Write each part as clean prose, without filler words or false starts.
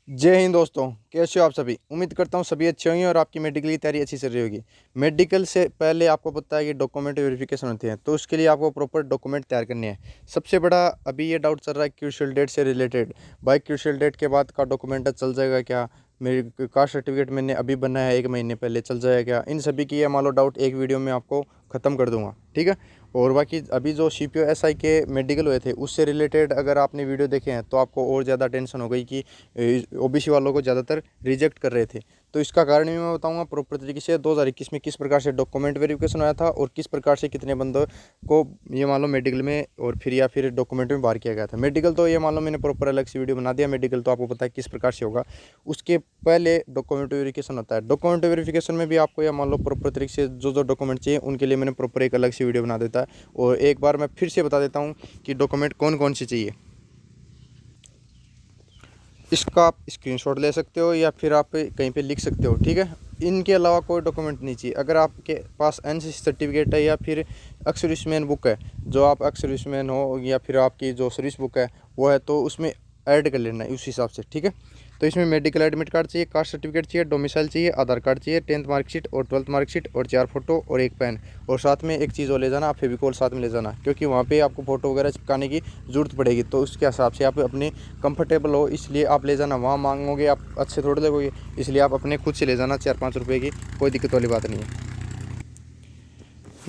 जय हिंद दोस्तों, कैसे हो आप सभी। उम्मीद करता हूँ सभी अच्छे होंगे और आपकी मेडिकल की तैयारी अच्छी चल रही होगी। मेडिकल से पहले आपको पता है कि डॉक्यूमेंट वेरिफिकेशन होती है, तो उसके लिए आपको प्रॉपर डॉक्यूमेंट तैयार करने हैं। सबसे बड़ा अभी ये डाउट चल रहा है क्रूशियल डेट से रिलेटेड। भाई क्रूशियल डेट के बाद का डॉक्यूमेंट चल जाएगा क्या? मेरी कास्ट सर्टिफिकेट मैंने अभी बनाया है 1 महीने पहले, चल जाएगा क्या? इन सभी की ये मान लो डाउट एक वीडियो में आपको ख़त्म कर दूंगा, ठीक है। और बाकी अभी जो CPO SI के मेडिकल हुए थे उससे रिलेटेड अगर आपने वीडियो देखे हैं तो आपको और ज़्यादा टेंशन हो गई कि OBC वालों को ज़्यादातर रिजेक्ट कर रहे थे। तो इसका कारण भी मैं बताऊंगा प्रॉपर तरीके से 2021 में किस प्रकार से डॉक्यूमेंट वेरिफिकेशन आया था और किस प्रकार से कितने बंदों को ये मान लो मेडिकल में और फिर या फिर डॉक्यूमेंट में बाहर किया गया था। मेडिकल तो ये मान लो मैंने प्रॉपर अलग से वीडियो बना दिया। मेडिकल तो आपको पता है किस प्रकार से होगा। उसके पहले डॉक्यूमेंट वेरिफिकेशन होता है। डॉक्यूमेंट वेरिफिकेशन में भी आपको ये मान लो प्रॉपर तरीके से जो जो डॉक्यूमेंट चाहिए उनके लिए मैंने प्रॉपर एक अलग से वीडियो बना देता है। और एक बार मैं फिर से बता देता हूँ कि डॉक्यूमेंट कौन कौन से चाहिए। इसका आप स्क्रीनशॉट ले सकते हो या फिर आप कहीं पे लिख सकते हो, ठीक है। इनके अलावा कोई डॉक्यूमेंट नहीं चाहिए। अगर आपके पास NCC सर्टिफिकेट है या फिर एक्स सर्विसमैन बुक है, जो आप एक्स सर्विसमैन हो या फिर आपकी जो सर्विस बुक है वो है, तो उसमें ऐड कर लेना है उस हिसाब से, ठीक है। तो इसमें मेडिकल एडमिट कार्ड चाहिए, कास्ट सर्टिफिकेट चाहिए, डोमिसाइल चाहिए, आधार कार्ड चाहिए, 10th मार्कशीट और 12th मार्कशीट और 4 फोटो और एक पेन। और साथ में एक चीज़ और ले जाना, आप फेविकोल साथ में ले जाना, क्योंकि वहाँ पे आपको फ़ोटो वगैरह चिपकाने की ज़रूरत पड़ेगी। तो उसके हिसाब से आप अपने कंफर्टेबल हो इसलिए आप ले जाना। वहाँ मांगोगे आप अच्छे थोड़े लगोगे, इसलिए आप अपने खुद से ले जाना 4-5 रुपये की, कोई दिक्कत वाली बात नहीं है।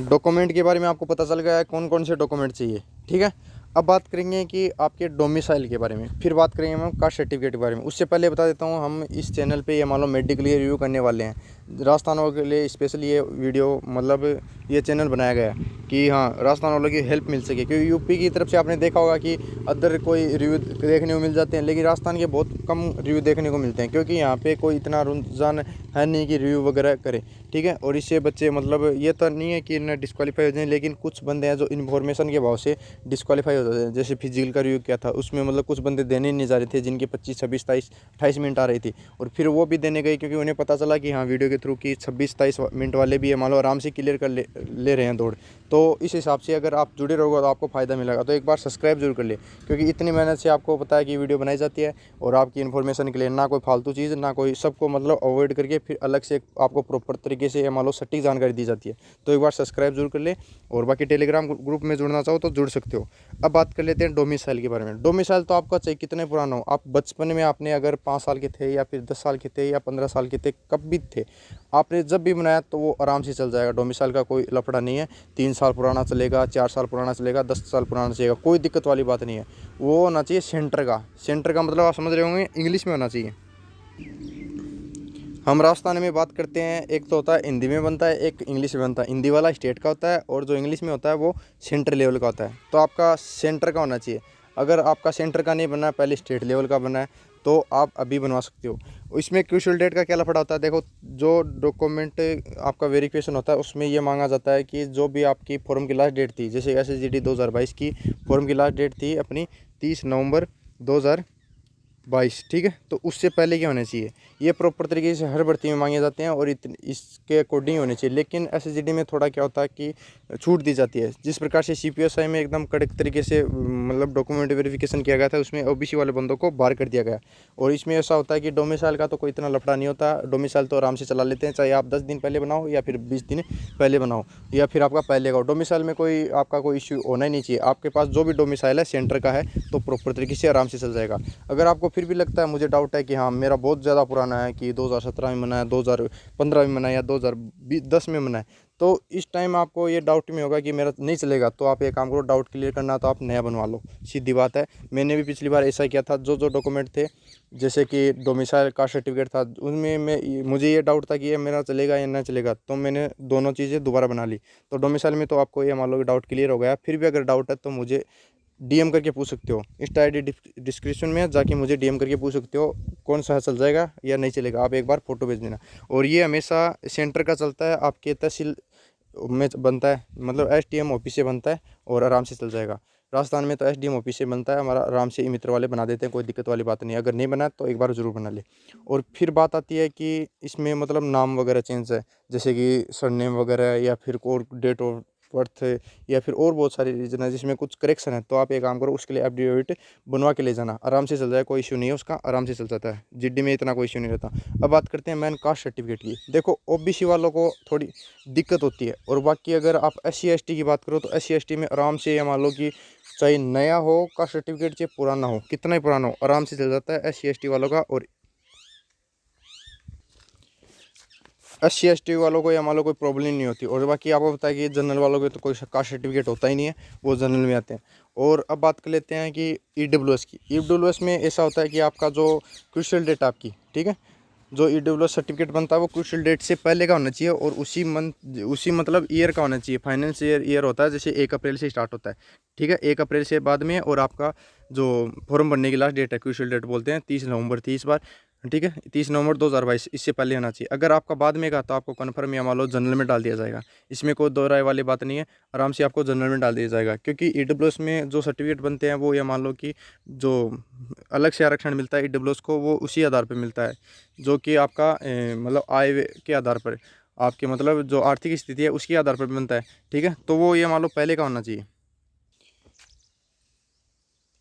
डॉक्यूमेंट के बारे में आपको पता चल गया है कौन कौन से डॉक्यूमेंट चाहिए, ठीक है। अब बात करेंगे कि आपके डोमिसाइल के बारे में, फिर बात करेंगे हम कास्ट सर्टिफिकेट के बारे में। उससे पहले बता देता हूँ, हम इस चैनल पे ये मान लो मेडिकल रिव्यू करने वाले हैं। राजस्थान वालों के लिए स्पेशली ये वीडियो मतलब ये चैनल बनाया गया है कि हाँ राजस्थान वालों की हेल्प मिल सके। क्योंकि यूपी की तरफ से आपने देखा होगा कि अदर कोई रिव्यू देखने को मिल जाते हैं, लेकिन राजस्थान के बहुत कम रिव्यू देखने को मिलते हैं, क्योंकि यहाँ पे कोई इतना रुझान है नहीं कि रिव्यू वगैरह करे, ठीक है। और इससे बच्चे मतलब ये तो नहीं है कि इन्हें डिस्क्वालीफाई हो जाए, लेकिन कुछ बंदे हैं जो इन्फॉर्मेशन के भाव से डिस्क्वालीफाई हो जाते हैं। जैसे फिजिकल का रिव्यू किया था उसमें मतलब कुछ बंदे देने नहीं जा रहे थे, जिनके 25, 26, 23, 28 मिनट आ रही थी, और फिर वो भी देने गए क्योंकि उन्हें पता चला कि हाँ वीडियो के थ्रू कि 26, 23 मिनट वाले भी है मान लो आराम से क्लियर कर ले रहे हैं दौड़। तो इस हिसाब से अगर आप जुड़े रहोगे तो आपको फ़ायदा मिलेगा। तो एक बार सब्सक्राइब जरूर कर ले, क्योंकि इतनी मेहनत से आपको पता है कि वीडियो बनाई जाती है और आपकी इन्फॉर्मेशन के लिए, ना कोई फालतू चीज़ ना कोई, सबको मतलब अवॉइड करके फिर अलग से आपको प्रॉपर तरीके से मान लो सटीक जानकारी दी जाती है। तो एक बार सब्सक्राइब जरूर कर ले। और बाकी टेलीग्राम ग्रुप में जुड़ना चाहो तो जुड़ सकते हो। अब बात कर लेते हैं डोमिसाइल के बारे में। डोमिसाइल तो आपका चाहे कितने पुराना हो, आप बचपन में आपने अगर 5 साल के थे या फिर 10 साल के थे या 15 साल के थे, कब भी थे, आपने जब भी बनाया तो वो आराम से चल जाएगा। डोमिसाइल का कोई लफड़ा नहीं है। 3 साल पुराना चलेगा, 4 साल पुराना चलेगा, 10 साल पुराना चलेगा, कोई दिक्कत वाली बात नहीं है। वो होना चाहिए सेंटर का। सेंटर का मतलब आप समझ रहे होंगे, इंग्लिश में होना चाहिए। हम राजस्थान में बात करते हैं, एक तो होता है हिंदी में बनता है, एक इंग्लिश में बनता है। हिंदी वाला स्टेट का होता है और जो इंग्लिश में होता है वो सेंटर लेवल का होता है। तो आपका सेंटर का होना चाहिए। अगर आपका सेंटर का नहीं बना है, पहले स्टेट लेवल का बना है, तो आप अभी बनवा सकते हो। इसमें क्रूशियल डेट का क्या लफड़ा होता है, देखो जो डॉक्यूमेंट आपका वेरिफिकेशन होता है उसमें ये मांगा जाता है कि जो भी आपकी फॉर्म की लास्ट डेट थी, जैसे SSGD 2022 की फॉर्म की लास्ट डेट थी अपनी 30 नवंबर 2022, ठीक है। तो उससे पहले क्या होना चाहिए, ये प्रॉपर तरीके से हर भर्ती में मांगे जाते हैं और इसके अकॉर्डिंग होने चाहिए। लेकिन SSGD में थोड़ा क्या होता है कि छूट दी जाती है। जिस प्रकार से CPO SI में एकदम कड़क तरीके से मतलब डॉक्यूमेंट वेरिफिकेशन किया गया था, उसमें OBC वाले बंदों को बाहर कर दिया गया। और इसमें ऐसा होता है कि डोमिसाइल का तो कोई इतना लफड़ा नहीं होता। डोमिसाइल तो आराम से चला लेते हैं, चाहे आप 10 दिन पहले बनाओ या फिर 20 दिन पहले बनाओ या फिर आपका पहले का हो। डोमिसाइल में कोई आपका कोई इश्यू होना ही नहीं चाहिए। आपके पास जो भी डोमिसाइल है सेंटर का है तो प्रॉपर तरीके से आराम से चल जाएगा। अगर आपको फिर भी लगता है, मुझे डाउट है कि हाँ मेरा बहुत ज़्यादा पुराना है कि 2017 में बना है, 2015 में बना है या 2010 में बना है, तो इस टाइम आपको ये डाउट में होगा कि मेरा नहीं चलेगा, तो आप ये काम करो, डाउट क्लियर करना तो आप नया बनवा लो, सीधी बात है। मैंने भी पिछली बार ऐसा किया था। जो जो डॉक्यूमेंट थे, जैसे कि डोमिसाइल का सर्टिफिकेट था, उनमें मुझे ये डाउट था कि ये मेरा चलेगा या ना चलेगा, तो मैंने दोनों चीज़ें दोबारा बना ली। तो डोमिसाइल में तो आपको ये मान लो कि डाउट क्लियर हो गया। फिर भी अगर डाउट है तो मुझे DM करके पूछ सकते हो। इंस्टा ID डिस्क्रिप्शन में जाके मुझे DM करके पूछ सकते हो कौन सा चल जाएगा या नहीं चलेगा। आप एक बार फ़ोटो भेज देना। और ये हमेशा सेंटर का चलता है, आपके तहसील में बनता है, मतलब SDM ऑफिस से बनता है और आराम से चल जाएगा। राजस्थान में तो SDM ऑफिस से बनता है हमारा, आराम से ई मित्र वाले बना देते हैं, कोई दिक्कत वाली बात नहीं है। अगर नहीं बना तो एक बार ज़रूर बना ले। और फिर बात आती है कि इसमें मतलब नाम वगैरह चेंज है, जैसे कि सरनेम वगैरह या फिर और डेट ऑफ बर्थ या फिर और बहुत सारे रीज़न है जिसमें कुछ करेक्शन है, तो आप एक काम करो, उसके लिए एफिडेविट बनवा के ले जाना, आराम से चल जाए, कोई इशू नहीं है उसका, आराम से चल जाता है। जीडी में इतना कोई इशू नहीं रहता। अब बात करते हैं मैन कास्ट सर्टिफिकेट की। देखो ओबीसी वालों को थोड़ी दिक्कत होती है, और बाकी अगर आप SC ST की बात करो तो SC ST में आराम से, या मान लो कि चाहे नया हो कास्ट सर्टिफिकेट, चाहे पुराना हो, कितना ही पुराना हो, आराम से चल जाता है SC ST वालों का। और SC ST वालों को या मान लो कोई प्रॉब्लम नहीं होती। और बाकी आपको पता है कि जनरल वालों को तो कोई कास्ट सर्टिफिकेट होता ही नहीं है, वो जनरल में आते हैं। और अब बात कर लेते हैं कि EWS की। EWS में ऐसा होता है कि आपका जो क्रूशियल डेट आपकी, ठीक है, जो EWS सर्टिफिकेट बनता है वो क्रूशियल डेट से पहले का होना चाहिए, और उसी मतलब ईयर का होना चाहिए। फाइनेंशियल ईयर होता है, जैसे 1 अप्रैल से स्टार्ट होता है, ठीक है, 1 अप्रैल से बाद में। और आपका जो फॉर्म भरने की लास्ट डेट है, क्रूशियल डेट बोलते हैं, 30 नवंबर थी इस बार, ठीक है, 30 नवंबर 2022, इससे पहले होना चाहिए। अगर आपका बाद में का तो आपको कन्फर्म या मान लो जनरल में डाल दिया जाएगा, इसमें कोई दो राय वाली बात नहीं है, आराम से आपको जनरल में डाल दिया जाएगा। क्योंकि EWS में जो सर्टिफिकेट बनते हैं वो, या मान लो कि जो अलग से आरक्षण मिलता है EWS को, वो उसी आधार पर मिलता है जो कि आपका मतलब आय के आधार पर, आपके मतलब जो आर्थिक स्थिति है उसके आधार पर बनता है, ठीक है। तो वो ये मान लो पहले का होना चाहिए,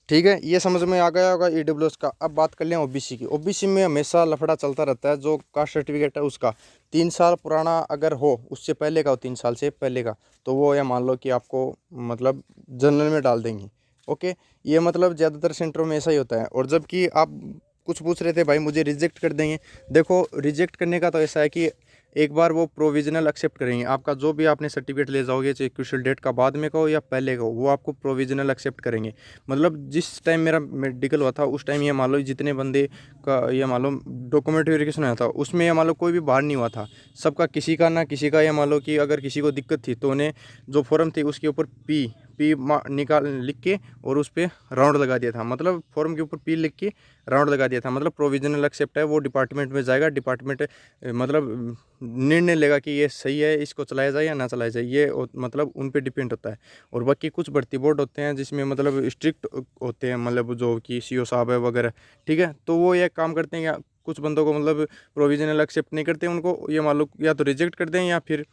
ठीक है। ये समझ में आ गया होगा EWS का। अब बात कर लें OBC की। OBC में हमेशा लफड़ा चलता रहता है। जो कास्ट सर्टिफिकेट है उसका 3 साल पुराना अगर हो, उससे पहले का हो, 3 साल से पहले का, तो वो या मान लो कि आपको मतलब जनरल में डाल देंगे। ओके, ये मतलब ज़्यादातर सेंटरों में ऐसा ही होता है। और जबकि आप कुछ पूछ रहे थे भाई मुझे रिजेक्ट कर देंगे, देखो रिजेक्ट करने का तो ऐसा है कि एक बार वो प्रोविजनल एक्सेप्ट करेंगे। आपका जो भी आपने सर्टिफिकेट ले जाओगे, चाहे क्रूशियल डेट का बाद में का हो या पहले का हो, वो आपको प्रोविजनल एक्सेप्ट करेंगे। मतलब जिस टाइम मेरा मेडिकल हुआ था उस टाइम ये मान लो जितने बंदे का ये मान लो डॉक्यूमेंट वेरिफिकेशन हुआ था, उसमें ये मान लो कोई भी बाहर नहीं हुआ था, सबका किसी का ना किसी का। ये मान लो कि अगर किसी को दिक्कत थी तो उन्हें जो फॉर्म थी उसके ऊपर पी निकाल लिख के और उस पर राउंड लगा दिया था। मतलब फॉर्म के ऊपर P लिख के राउंड लगा दिया था, मतलब प्रोविजनल एक्सेप्ट है। वो डिपार्टमेंट में जाएगा, डिपार्टमेंट मतलब निर्णय लेगा कि ये सही है, इसको चलाया जाए या ना चलाया जाए, ये मतलब उन पे डिपेंड होता है। और बाकी कुछ भर्ती बोर्ड होते हैं जिसमें मतलब स्ट्रिक्ट होते हैं, मतलब जो कि CO साहब है वगैरह, ठीक है। तो वो ये काम करते हैं, या कुछ बंदों को मतलब प्रोविजनल एक्सेप्ट नहीं करते, उनको ये मान लो या तो रिजेक्ट कर दें या फिर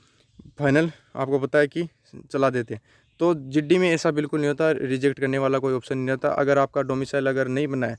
फाइनल आपको पता है कि चला देते हैं। तो जीडी में ऐसा बिल्कुल नहीं होता, रिजेक्ट करने वाला कोई ऑप्शन नहीं रहता। अगर आपका डोमिसाइल अगर नहीं बना है,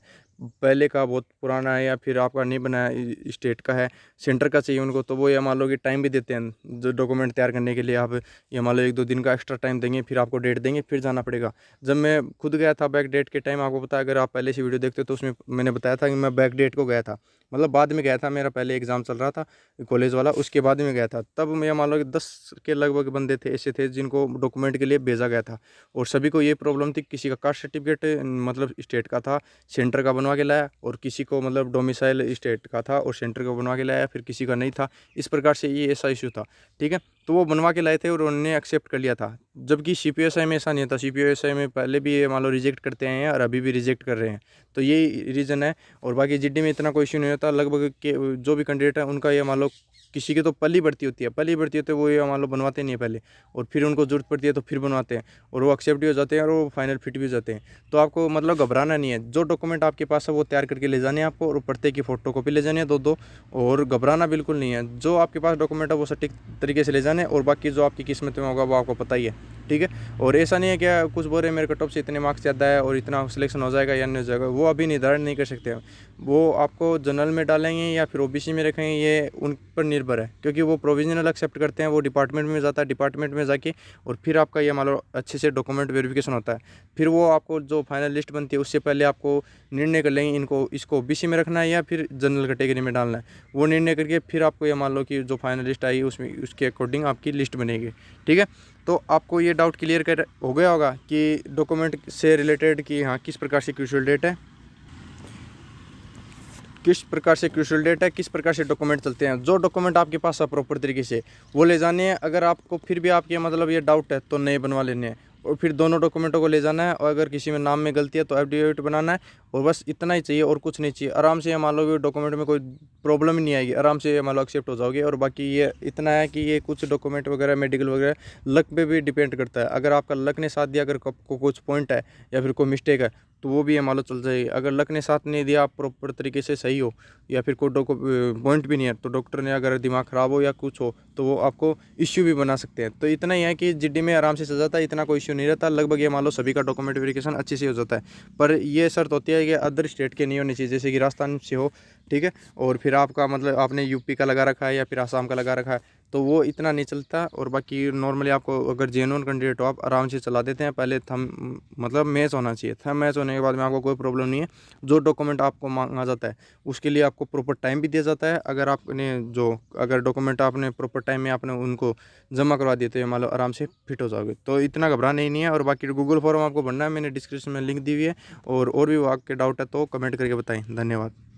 पहले का बहुत पुराना है, या फिर आपका नहीं बना है, स्टेट का है, सेंटर का चाहिए उनको, तो वो ये मान लो कि टाइम भी देते हैं जो डॉक्यूमेंट तैयार करने के लिए। आप ये मान लो 1-2 दिन का एक्स्ट्रा टाइम देंगे, फिर आपको डेट देंगे, फिर जाना पड़ेगा। जब मैं खुद गया था बैक डेट के टाइम, आपको पता है, अगर आप पहले से वीडियो देखते हो तो उसमें मैंने बताया था कि मैं बैक डेट को गया था, मतलब बाद में गया था, मेरा पहले एग्ज़ाम चल रहा था कॉलेज वाला, उसके बाद में गया था। तब मैं मान लो कि 10 के लगभग बंदे थे ऐसे थे जिनको डॉक्यूमेंट के लिए भेजा गया था, और सभी को ये प्रॉब्लम थी। किसी का कास्ट सर्टिफिकेट मतलब स्टेट का था, सेंटर का बनवा के लाया, और किसी को मतलब डोमिसाइल स्टेट का था और सेंटर का बनवा के लाया, फिर किसी का नहीं था। इस प्रकार से ये ऐसा इशू था, ठीक है। तो वो बनवा के लाए थे और उन्होंने एक्सेप्ट कर लिया था। जबकि CPSI में ऐसा नहीं था। CPSI में पहले भी ये मान लो रिजेक्ट करते हैं और अभी भी रिजेक्ट कर रहे हैं, तो यही रीज़न है। और बाकी जीडी में इतना कोई इशू नहीं होता। लगभग के जो भी कैंडिडेट है उनका ये मान लो किसी की तो पहली भर्ती होती है, पहली भर्ती होती है, वो ये मान लो बनवाते नहीं है पहले, और फिर उनको जरूरत पड़ती है तो फिर बनवाते हैं, और वो एक्सेप्ट भी हो जाते हैं और वो फाइनल फिट भी हो जाते हैं। तो आपको मतलब घबराना नहीं है, जो डॉक्यूमेंट आपके पास है वो तैयार करके ले जाने हैं आपको, और प्रत्येक की फोटो कॉपी ले जानी है 2-2, और घबराना बिल्कुल नहीं है। जो आपके पास डॉक्यूमेंट है वो सटीक तरीके से ले जाने, और बाकी जो आपकी किस्मत में होगा वो आपको पता ही है, ठीक है। और ऐसा नहीं है कि कुछ बोल रहे हैं मेरे कट ऑफ से इतने मार्क्स ज़्यादा है और इतना सिलेक्शन हो जाएगा या नहीं हो जाएगा, वो अभी निर्धारण नहीं कर सकते। वो आपको जनरल में डालेंगे या फिर OBC में रखेंगे, ये उन पर निर्भर है, क्योंकि वो प्रोविजनल एक्सेप्ट करते हैं। वो डिपार्टमेंट में जाता है, डिपार्टमेंट में जाके और फिर आपका ये मान लो अच्छे से डॉक्यूमेंट वेरिफिकेशन होता है। फिर वो आपको जो फाइनल लिस्ट बनती है उससे पहले आपको निर्णय कर लेंगे इनको, इसको OBC में रखना है या फिर जनरल कैटेगरी में डालना है। वो निर्णय करके फिर आपको ये मान लो कि जो फाइनल लिस्ट आई उसमें उसके अकॉर्डिंग आपकी लिस्ट बनेगी, ठीक है। तो आपको ये डाउट क्लियर कर हो गया होगा कि डॉक्यूमेंट से रिलेटेड कि हाँ किस प्रकार से क्रूशियल डेट है, किस प्रकार से क्रूशियल डेट है, किस प्रकार से डॉक्यूमेंट चलते हैं। जो डॉक्यूमेंट आपके पास है प्रॉपर तरीके से वो ले जाने हैं। अगर आपको फिर भी आपके मतलब ये डाउट है तो नए बनवा लेने हैं, और फिर दोनों डॉक्यूमेंटों को ले जाना है। और अगर किसी में नाम में गलती है तो एफिडेविट बनाना है, और बस इतना ही चाहिए और कुछ नहीं चाहिए। आराम से ये मान लो कि डॉक्यूमेंट में कोई प्रॉब्लम ही नहीं आएगी, आराम से ये मान लो एक्सेप्ट हो जाओगे। और बाकी ये इतना है कि ये कुछ डॉक्यूमेंट वगैरह मेडिकल वगैरह लक पे भी डिपेंड करता है। अगर आपका लक ने साथ दिया, अगर आपको कुछ पॉइंट है या फिर कोई मिस्टेक है, तो वो भी ये मान लो चल जाएगी। अगर लक ने साथ नहीं दिया, आप प्रॉपर तरीके से सही हो या फिर कोई पॉइंट भी नहीं है, तो डॉक्टर ने अगर दिमाग ख़राब हो या कुछ हो तो वो आपको इश्यू भी बना सकते हैं। तो इतना ही है कि जीडी में आराम से चल जाता है, इतना कोई इश्यू नहीं रहता। लगभग ये मान लो सभी का डॉक्यूमेंट वेरिफिकेशन अच्छे से हो जाता है। पर ये शर्त होती है कि अदर स्टेट के नहीं होनी चाहिए, जैसे कि राजस्थान से हो, ठीक है, और फिर आपका मतलब आपने यूपी का लगा रखा है या फिर आसाम का लगा रखा है, तो वो इतना नहीं चलता। और बाकी नॉर्मली आपको अगर जेन्युइन कैंडिडेट हो, आप आराम से चला देते हैं। पहले थम मतलब मैच होना चाहिए, थम मैच होने के बाद में आपको कोई प्रॉब्लम नहीं है। जो डॉक्यूमेंट आपको मांगा जाता है उसके लिए आपको प्रॉपर टाइम भी दिया जाता है। अगर आपने जो अगर डॉक्यूमेंट आपने प्रॉपर टाइम में आपने उनको जमा करवा दिए तो ये मान लो आराम से फिट हो जाओगे। तो इतना घबराना ही नहीं है। और बाकी गूगल फॉर्म आपको भरना है, मैंने डिस्क्रिप्शन में लिंक दी हुई है। और भी आपके डाउट है तो कमेंट करके बताएं। धन्यवाद।